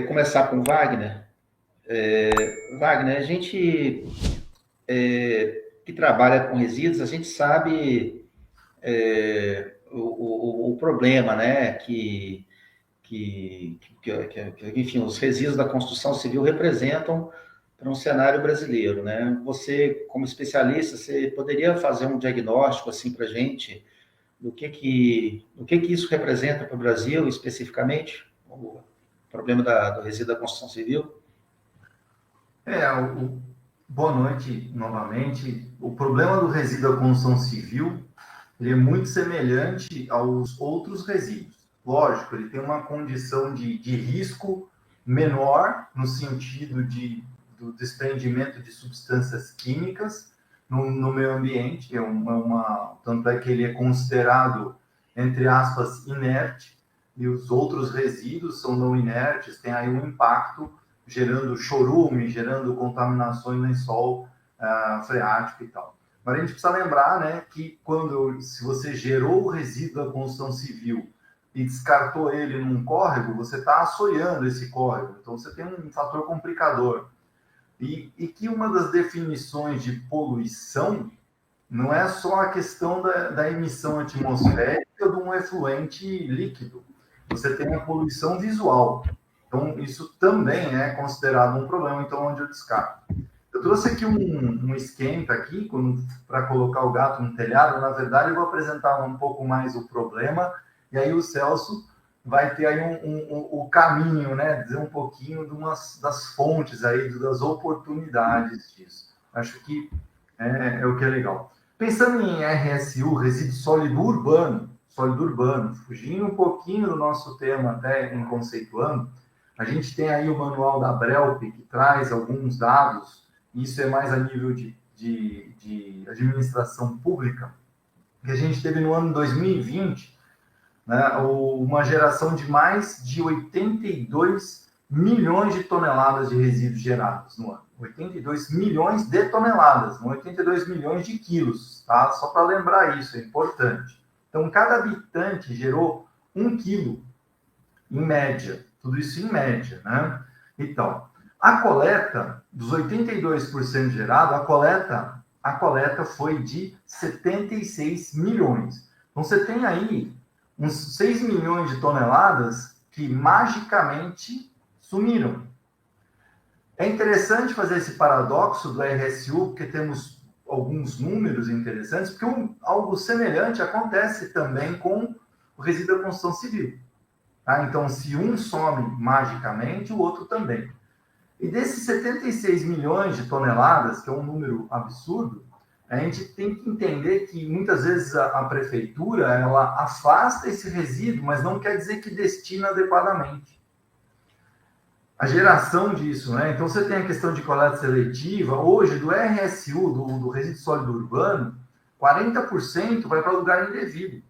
começar com o Wagner. Wagner, a gente que trabalha com resíduos, a gente sabe o problema, né, enfim, os resíduos da construção civil representam para um cenário brasileiro, né? Você, como especialista, você poderia fazer um diagnóstico assim para a gente do que isso representa para o Brasil especificamente, o problema do resíduo da construção civil? É, o, Boa noite novamente. O problema do resíduo da construção civil ele é muito semelhante aos outros resíduos. Lógico, ele tem uma condição de risco menor no sentido do desprendimento de substâncias químicas no meio ambiente. Tanto é que ele é considerado, entre aspas, inerte, e os outros resíduos são não inertes, tem aí um impacto gerando chorume, gerando contaminações no lençol freático e tal. Mas a gente precisa lembrar, né, que se você gerou o resíduo da construção civil e descartou ele num córrego, você está assoreando esse córrego. Então você tem um fator complicador. E que uma das definições de poluição não é só a questão da emissão atmosférica de um efluente líquido. Você tem a poluição visual. Então, isso também é considerado um problema, então, onde eu descarto. Eu trouxe aqui um esquenta aqui para colocar o gato no telhado. Na verdade, eu vou apresentar um pouco mais o problema e aí o Celso vai ter aí o caminho, né? Dizer um pouquinho das fontes aí, das oportunidades disso. Acho que é o que é legal. Pensando em RSU, resíduo sólido urbano, fugindo um pouquinho do nosso tema até em conceituando, a gente tem aí o manual da Brelp, que traz alguns dados, isso é mais a nível de administração pública, que a gente teve no ano 2020, né, uma geração de mais de 82 milhões de toneladas de resíduos gerados no ano. 82 milhões de toneladas, não 82 milhões de quilos, tá? Só para lembrar isso, é importante. Então, cada habitante gerou 1 quilo, em média. Tudo isso em média, né? Então, a coleta, dos 82% gerado, a coleta foi de 76 milhões. Então, você tem aí uns 6 milhões de toneladas que magicamente sumiram. É interessante fazer esse paradoxo do RSU, porque temos alguns números interessantes, porque algo semelhante acontece também com o resíduo da construção civil. Tá? Então, se um some magicamente, o outro também. E desses 76 milhões de toneladas, que é um número absurdo, a gente tem que entender que muitas vezes a prefeitura ela afasta esse resíduo, mas não quer dizer que destina adequadamente. A geração disso, né? Então você tem a questão de coleta seletiva. Hoje, do RSU, do resíduo sólido urbano, 40% vai para lugar indevido,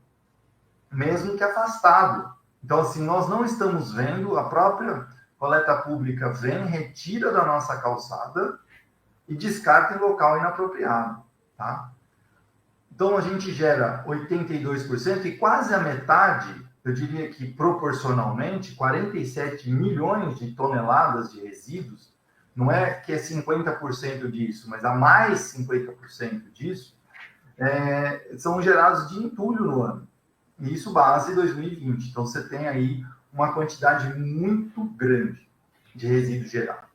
mesmo que afastado. Então, assim, nós não estamos vendo, a própria coleta pública vem, retira da nossa calçada e descarta em local inapropriado, tá? Então, a gente gera 82% e quase a metade, eu diria que proporcionalmente, 47 milhões de toneladas de resíduos, não é que é 50% disso, mas a mais 50% disso, são gerados de entulho no ano. E isso base 2020. Então, você tem aí uma quantidade muito grande de resíduos gerados.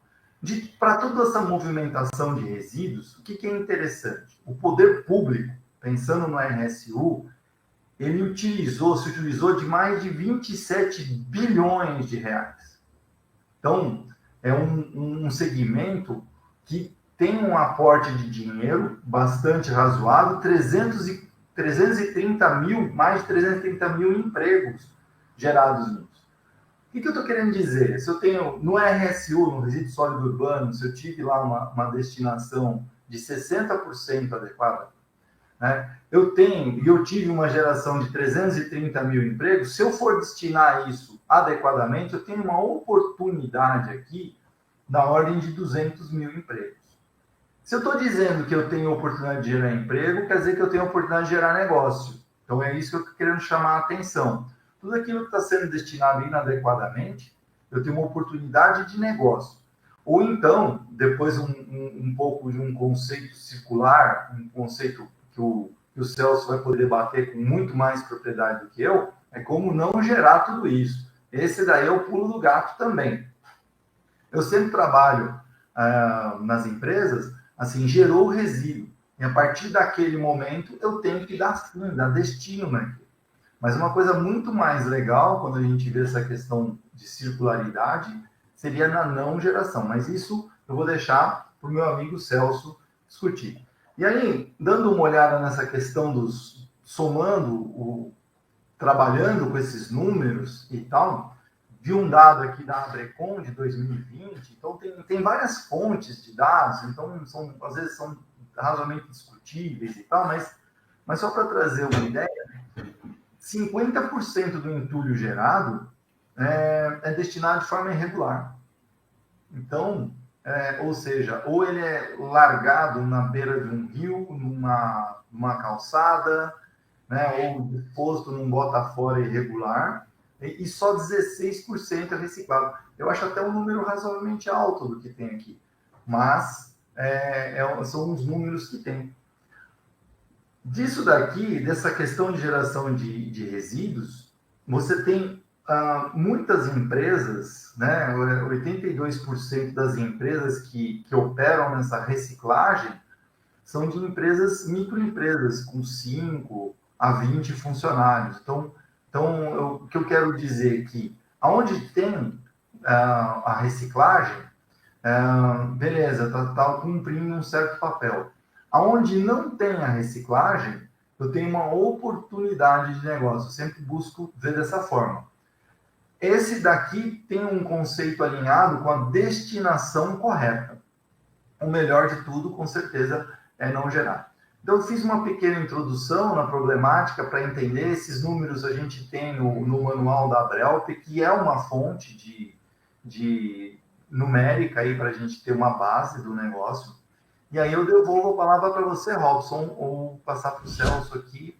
Para toda essa movimentação de resíduos, o que é interessante? O poder público, pensando no RSU, ele se utilizou de mais de 27 bilhões de reais. Então, é um segmento que tem um aporte de dinheiro bastante razoável, 330 mil, mais de 330 mil empregos gerados nisso. O que eu estou querendo dizer? Se eu tenho no RSU, no resíduo sólido urbano, se eu tive lá uma destinação de 60% adequada, né, eu tive uma geração de 330 mil empregos, se eu for destinar isso adequadamente, eu tenho uma oportunidade aqui da ordem de 200 mil empregos. Se eu estou dizendo que eu tenho oportunidade de gerar emprego, quer dizer que eu tenho oportunidade de gerar negócio. Então, é isso que eu estou querendo chamar a atenção. Tudo aquilo que está sendo destinado inadequadamente, eu tenho uma oportunidade de negócio. Ou então, depois um pouco de um conceito circular, um conceito que o Celso vai poder debater com muito mais propriedade do que eu, é como não gerar tudo isso. Esse daí é o pulo do gato também. Eu sempre trabalho nas empresas, assim, gerou o resíduo. E a partir daquele momento, eu tenho que dar fim, dar destino naquilo. Mas uma coisa muito mais legal, quando a gente vê essa questão de circularidade, seria na não geração. Mas isso eu vou deixar para o meu amigo Celso discutir. E aí, dando uma olhada nessa questão dos... somando, trabalhando com esses números e tal, vi um dado aqui da Abrecon de 2020, então tem várias fontes de dados, então às vezes são razoavelmente discutíveis e tal, mas só para trazer uma ideia, 50% do entulho gerado é destinado de forma irregular. Então, ou seja, ou ele é largado na beira de um rio, numa calçada, né, ou posto num bota fora irregular, e só 16% é reciclado. Eu acho até um número razoavelmente alto do que tem aqui, mas são os números que tem. Disso daqui, dessa questão de geração de resíduos, você tem muitas empresas, né, 82% das empresas que operam nessa reciclagem são de empresas, microempresas, com 5 a 20 funcionários. Então o que eu quero dizer é que, onde tem a reciclagem, beleza, está cumprindo um certo papel. Aonde não tem a reciclagem, eu tenho uma oportunidade de negócio. Eu sempre busco ver dessa forma. Esse daqui tem um conceito alinhado com a destinação correta. O melhor de tudo, com certeza, é não gerar. Então, eu fiz uma pequena introdução na problemática para entender. Esses números a gente tem no manual da Abrelp, que é uma fonte de numérica aí para a gente ter uma base do negócio. E aí eu devolvo a palavra para você, Robson, ou passar para o Celso aqui